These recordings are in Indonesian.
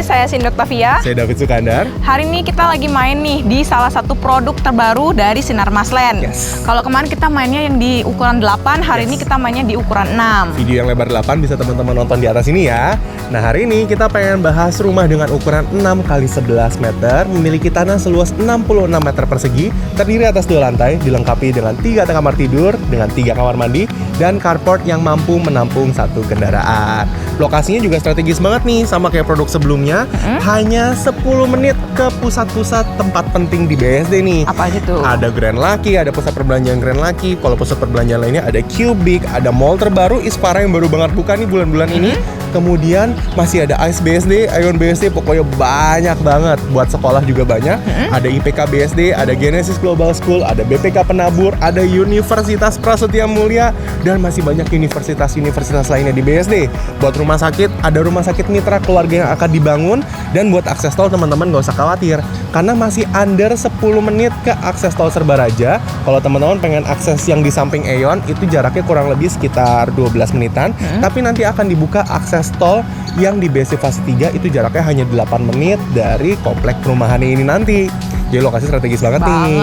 Saya Cindy Octavia. Saya David Sukandar. Hari ini kita lagi main nih di salah satu produk terbaru dari Sinarmas Land. Yes. Kalau kemarin kita mainnya yang di ukuran 8, hari ini kita mainnya di ukuran 6. Video yang lebar 8 bisa teman-teman nonton di atas ini ya. Nah, hari ini kita pengen bahas rumah dengan ukuran 6 x 11 meter, memiliki tanah seluas 66 meter persegi, terdiri atas 2 lantai, dilengkapi dengan 3 kamar tidur, dengan 3 kamar mandi, dan carport yang mampu menampung 1 kendaraan. Lokasinya juga strategis banget nih, sama kayak produk sebelumnya. Hanya 10 menit ke pusat-pusat tempat penting di BSD nih. Apa aja tuh? Ada Grand Lucky, ada pusat perbelanjaan Grand Lucky. Kalau pusat perbelanjaan lainnya ada Cubic, ada mall terbaru Ispara yang baru banget buka nih bulan-bulan ini. Kemudian masih ada Ice BSD, Ion BSD, pokoknya banyak banget. Buat sekolah juga banyak. Ada IPK BSD, ada Genesis Global School, ada BPK Penabur, ada Universitas Prasetya Mulia, dan masih banyak universitas-universitas lainnya di BSD. Buat rumah sakit, ada rumah sakit mitra keluarga yang akan dibangun. Dan buat akses tol teman-teman gak usah khawatir, karena masih under 10 menit ke akses tol Serbaraja. Kalau teman-teman pengen akses yang di samping Aeon, itu jaraknya kurang lebih sekitar 12 menitan. Tapi nanti akan dibuka akses tol yang di BSD fase 3, itu jaraknya hanya 8 menit dari komplek perumahan ini nanti. Jadi lokasi strategis banget nih.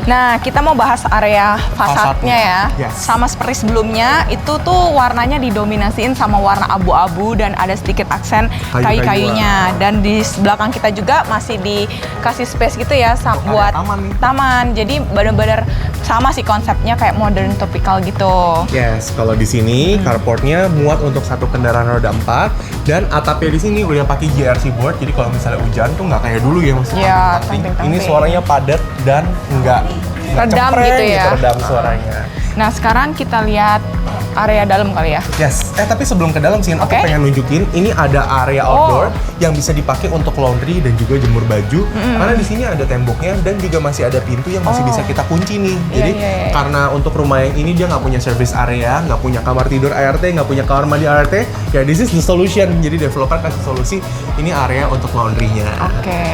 Nah, kita mau bahas area fasadnya ya. Yes. Sama seperti sebelumnya, itu tuh warnanya didominasiin sama warna abu-abu dan ada sedikit aksen kayu-kayunya. Dan di belakang kita juga masih dikasih space gitu ya buat taman. Jadi benar-benar sama sih konsepnya, kayak modern tropical gitu. Yes, kalau di sini carportnya muat untuk 1 kendaraan roda 4, dan atapnya di sini udah pakai JRC board. Jadi kalau misalnya hujan tuh nggak kayak dulu ya, masih ini suaranya padat dan nggak redam gitu ya. Redam suaranya. Nah, sekarang kita lihat area dalam kali ya. Yes. Tapi sebelum ke dalam sih, aku pengen nunjukin ini ada area outdoor yang bisa dipakai untuk laundry dan juga jemur baju. Karena di sini ada temboknya dan juga masih ada pintu yang masih bisa kita kunci nih. Jadi karena untuk rumah yang ini dia nggak punya service area, nggak punya kamar tidur ART, nggak punya kamar mandi ART, ya this is the solution. Jadi developer kasih solusi, ini area untuk laundrynya. Nah,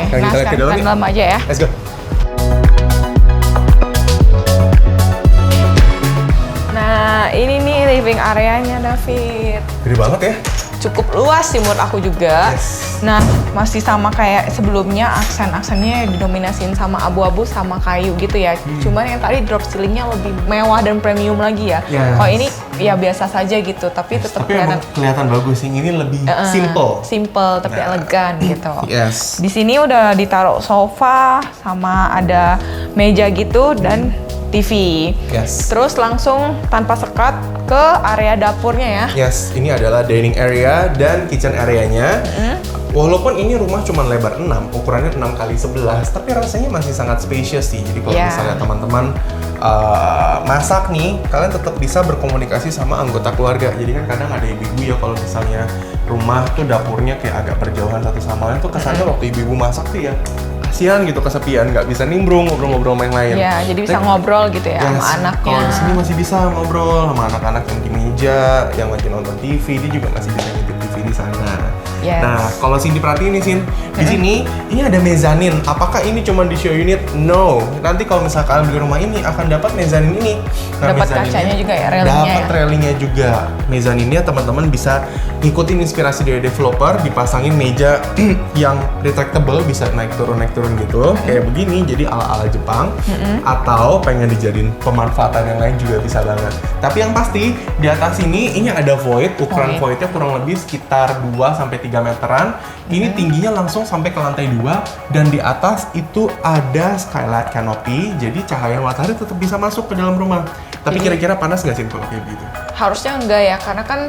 kita lihat ke dalam aja ya. Let's go. Nah, ini nih living areanya, David. Gede banget ya. Cukup luas sih menurut aku juga. Nah, masih sama kayak sebelumnya, aksen-aksennya didominasiin sama abu-abu sama kayu gitu ya. Cuman yang tadi drop ceilingnya lebih mewah dan premium lagi ya. Kalau ini ya biasa saja gitu, tapi tetap kelihatan bagus sih. Ini lebih simple tapi elegan gitu. Yes. Di sini udah ditaruh sofa sama ada meja gitu dan TV. Yes. Terus langsung tanpa sekat ke area dapurnya ya. Yes, ini adalah dining area dan kitchen area-nya. Walaupun ini rumah cuma lebar 6, ukurannya 6 x 11, tapi rasanya masih sangat spacious sih. Jadi kalau misalnya teman-teman masak nih, kalian tetap bisa berkomunikasi sama anggota keluarga. Jadi kan kadang ada ibu-ibu ya, kalau misalnya rumah tuh dapurnya kayak agak berjauhan satu sama lain, tuh kesannya waktu ibu-ibu masak tuh ya kasihan gitu, kesepian, nggak bisa nimbrung ngobrol-ngobrol sama yang lain. Ya, jadi bisa ngobrol gitu ya sama anaknya. Kalau di sini masih bisa ngobrol sama anak-anak yang di meja, yang lagi nonton TV, dia juga masih bisa ngintip TV di sana. Nah, kalau Cindy perhatiin nih, Cindy, di sini ini ada mezanin. Apakah ini cuma di show unit? No. Nanti kalau misalnya kalian beli rumah ini akan dapat mezanin ini. Nah, dapat kacanya juga ya, railingnya. Dapat railingnya juga. Mezaninnya teman-teman bisa ngikutin inspirasi dari developer, dipasangin meja yang retractable, bisa naik turun gitu, kayak begini. Jadi ala-ala Jepang. Atau pengen dijadiin pemanfaatan yang lain juga bisa banget. Tapi yang pasti di atas ini ada void. Ukuran voidnya kurang lebih sekitar 2-3 meteran. Ini tingginya langsung sampai ke lantai 2, dan di atas itu ada skylight canopy, jadi cahaya matahari tetap bisa masuk ke dalam rumah. Tapi kira-kira panas nggak sih kalau kayak gitu? Harusnya enggak ya, karena kan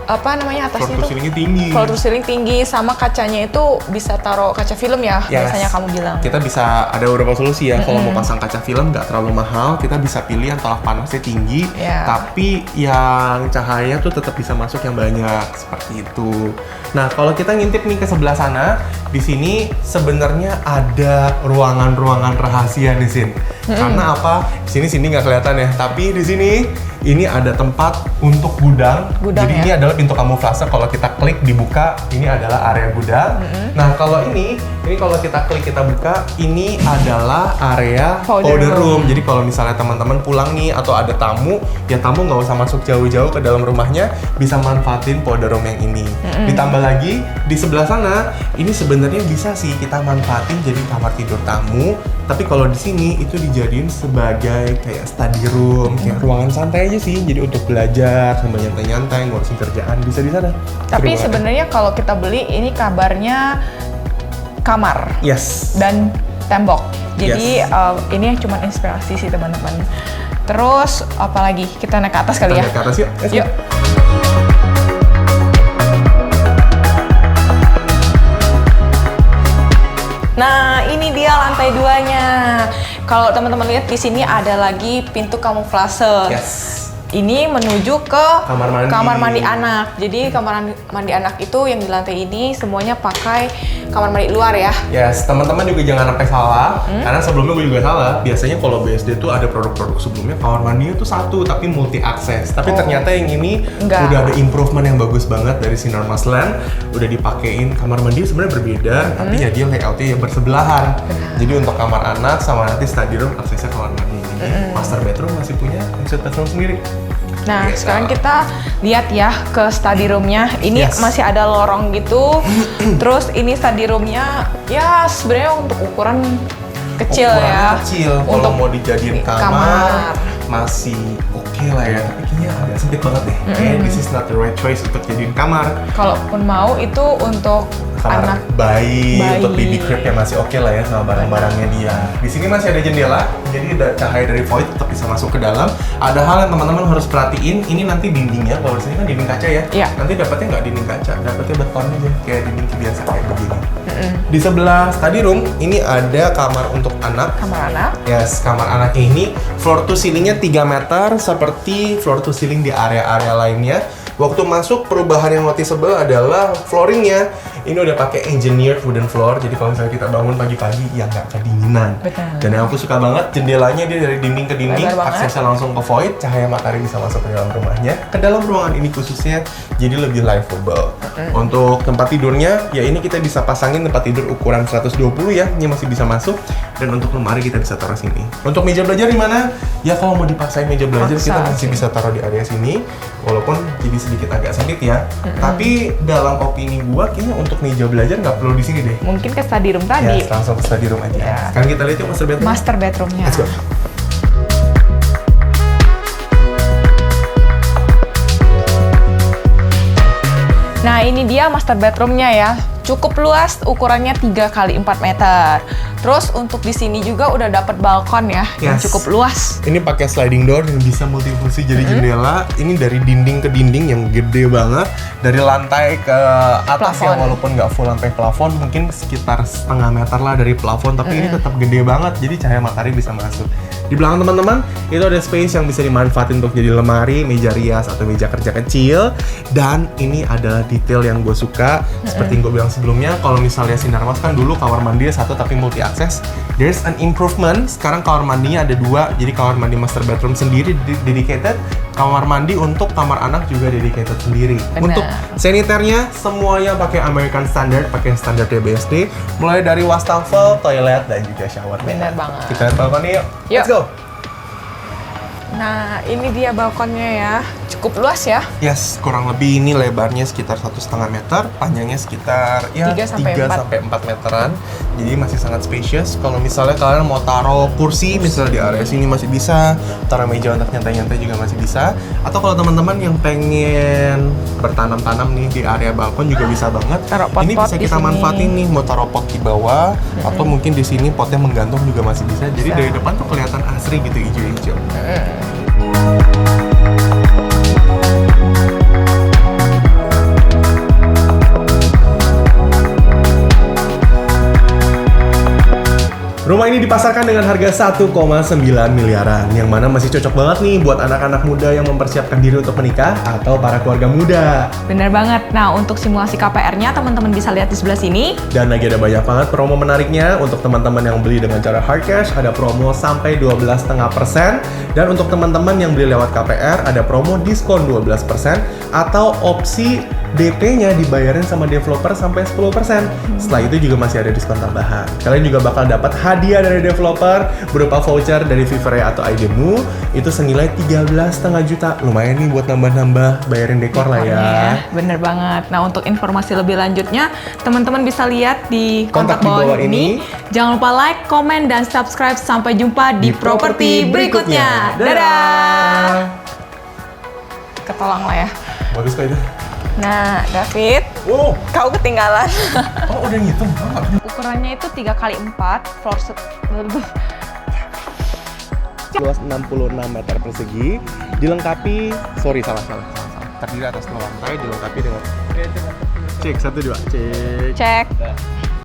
atasnya floor to ceiling-nya tinggi. Floor to ceiling tinggi, sama kacanya itu bisa taruh kaca film ya, biasanya kamu bilang. Kita bisa ada beberapa solusi ya. Kalau mau pasang kaca film nggak terlalu mahal, kita bisa pilih yang tolak panasnya tinggi, tapi yang cahaya tuh tetap bisa masuk yang banyak, seperti itu. Nah, kalau kita ngintip nih ke sebelah sana, di sini sebenarnya ada ruangan-ruangan rahasia nih, Sin. Karena apa? Di sini nggak kelihatan ya, tapi di sini ini ada tempat untuk gudang. Gudang, Jadi ya? ini adalah pintu kamuflase, kalau kita klik dibuka, ini adalah area gudang. Nah kalau ini kalau kita klik kita buka, ini adalah area powder room. Jadi kalau misalnya teman-teman pulang nih atau ada tamu, ya tamu nggak usah masuk jauh-jauh ke dalam rumahnya, bisa manfaatin powder room yang ini. Ditambah lagi di sebelah sana, ini sebenarnya bisa sih kita manfaatin jadi kamar tidur tamu. Tapi kalau di sini itu dijadiin sebagai kayak study room, kayak ruangan santai aja sih. Jadi untuk belajar sambil nyantai-nyantai, ngurusin kerjaan bisa di sana. Tapi sebenarnya kalau kita beli ini kabarnya kamar Yes. dan tembok. Jadi Yes. ini cuma inspirasi sih teman-teman. Terus apalagi kita naik ke atas kali ya? Kita naik ke atas yuk. Let's go. Yuk. Nah, ini dia lantai 2-nya. Kalau teman-teman lihat di sini ada lagi pintu kamuflase. Yes. Ini menuju ke Kamar mandi. anak. Jadi kamar mandi anak itu yang di lantai ini semuanya pakai kamar mandi luar ya. Yes, teman-teman juga jangan sampai salah, karena sebelumnya gue juga salah. Biasanya kalau BSD tuh ada produk-produk sebelumnya kamar mandinya tuh satu tapi multi akses. Tapi ternyata yang ini Enggak. udah ada improvement yang bagus banget dari Sinar Masland. Udah dipakein kamar mandi sebenarnya berbeda, tapi ya dia layoutnya ya bersebelahan. Jadi untuk kamar anak sama nanti study room aksesnya kamar mandi. Master bedroom masih punya exit bedroom sendiri. Nah, Yes. sekarang kita lihat ya ke study room-nya. Ini Yes. masih ada lorong gitu. Terus ini study room-nya ya sebenarnya untuk ukuran kecil Ukurannya ya. kecil, kalau Untuk mau dijadiin kamar masih oke lah ya, tapi kayaknya agak sempit banget deh. Kayaknya this is not the right choice untuk jadiin kamar. Kalaupun mau itu untuk Kamar anak bayi, bayi. untuk baby crib yang masih oke lah ya sama barang-barangnya dia. Di sini masih ada jendela, jadi ada cahaya dari void tetap bisa masuk ke dalam. Ada hal yang teman-teman harus perhatiin, ini nanti dindingnya, kalau di sini kan dinding kaca ya. Iya. Nanti dapatnya nggak dinding kaca, dapatnya beton aja, kayak dinding biasa kayak begini. Di sebelah study room, ini ada kamar untuk anak. kamar anak. Yes, kamar anaknya ini floor to ceilingnya 3 meter seperti floor to ceiling di area-area lainnya. Waktu masuk perubahan yang noticeable adalah flooringnya ini udah pakai engineered wooden floor, jadi kalau misalnya kita bangun pagi-pagi ya nggak kedinginan. Betul. Dan yang aku suka banget jendelanya dia dari dinding ke dinding, Lebar banget. aksesnya langsung ke void, cahaya matahari bisa masuk ke dalam rumahnya. Ke dalam ruangan ini khususnya jadi lebih livable. Untuk tempat tidurnya ya ini kita bisa pasangin tempat tidur ukuran 120 ya, ini masih bisa masuk. Dan untuk lemari kita bisa taruh sini. Untuk meja belajar di mana? Ya kalau mau dipaksain meja belajar kita Paksa. masih bisa taruh di area sini, walaupun jadi sedikit agak sempit ya. Tapi dalam opini gua kayaknya untuk meja belajar nggak perlu di sini deh. Mungkin ke study room tadi. Ya, langsung ke study room aja. Ya. Sekarang kita lihat yuk master bedroom. Master bedroom-nya. Let's go. Nah, ini dia master bedroom-nya ya. Cukup luas, ukurannya 3 kali 4 meter. Terus untuk di sini juga udah dapat balkon ya, yang Yes. cukup luas. Ini pakai sliding door yang bisa multifungsi jadi jendela. Ini dari dinding ke dinding yang gede banget. Dari lantai ke atas Plafon. ya, walaupun nggak full sampai plafon, mungkin sekitar setengah meter lah dari plafon. Tapi ini tetap gede banget, jadi cahaya matahari bisa masuk. Di belakang teman-teman, itu ada space yang bisa dimanfaatin untuk jadi lemari, meja rias, atau meja kerja kecil. Dan ini adalah detail yang gue suka. Seperti yang gue bilang sebelumnya, kalau misalnya Sinar Mas kan dulu kamar mandi satu tapi multi akses. There's an improvement. Sekarang kamar mandinya ada 2. Jadi kamar mandi master bedroom sendiri dedicated, kamar mandi untuk kamar anak juga dedicated sendiri. Benar. Untuk saniternya semuanya pakai American Standard, pakai standar DBSD, mulai dari wastafel, toilet dan juga shower. Benar banget. Kita lihat balkonnya yuk. Yuk. Let's go. Nah, ini dia balkonnya ya. Cukup luas ya. Yes, kurang lebih ini lebarnya sekitar 1,5 meter, panjangnya sekitar ya 3 sampai 4 meteran. Jadi masih sangat spacious. Kalau misalnya kalian mau taruh kursi misalnya di area sini masih bisa, taruh meja untuk nyantai-nyantai juga masih bisa. Atau kalau teman-teman yang pengen bertanam-tanam nih di area balkon juga bisa banget. Taruh pot-pot Ini bisa di kita sini. manfaatin nih, mau taruh pot di bawah atau mungkin di sini potnya menggantung juga masih bisa. Jadi dari depan tuh kelihatan asri gitu hijau-hijau. Rumah ini dipasarkan dengan harga 1,9 miliaran, yang mana masih cocok banget nih buat anak-anak muda yang mempersiapkan diri untuk menikah atau para keluarga muda. Bener banget. Nah, untuk simulasi KPR-nya teman-teman bisa lihat di sebelah sini. Dan lagi ada banyak banget promo menariknya untuk teman-teman yang beli dengan cara hard cash, ada promo sampai 12,5%. Dan untuk teman-teman yang beli lewat KPR, ada promo diskon 12% atau opsi DP-nya dibayarin sama developer sampai 10%. Setelah itu juga masih ada diskon tambahan. Kalian juga bakal dapat hadiah dari developer berupa voucher dari Vivere atau ID-mu itu senilai 13,5 juta. Lumayan nih buat nambah-nambah bayarin dekor lah ya. Bener banget. Nah, untuk informasi lebih lanjutnya, teman-teman bisa lihat di kontak Kontak di bawah bawah ini. ini. Jangan lupa like, komen, dan subscribe. Sampai jumpa di properti berikutnya. Dadah! Ketolong lah ya. Bagus kok itu. Nah, David, Wow. kau ketinggalan. Oh, udah ngitung. Ukurannya itu 3x4, floor Luas 66 meter persegi, dilengkapi, salah. Terdiri atas 2 lantai, dilengkapi dengan cek 1 2 cek. Cek.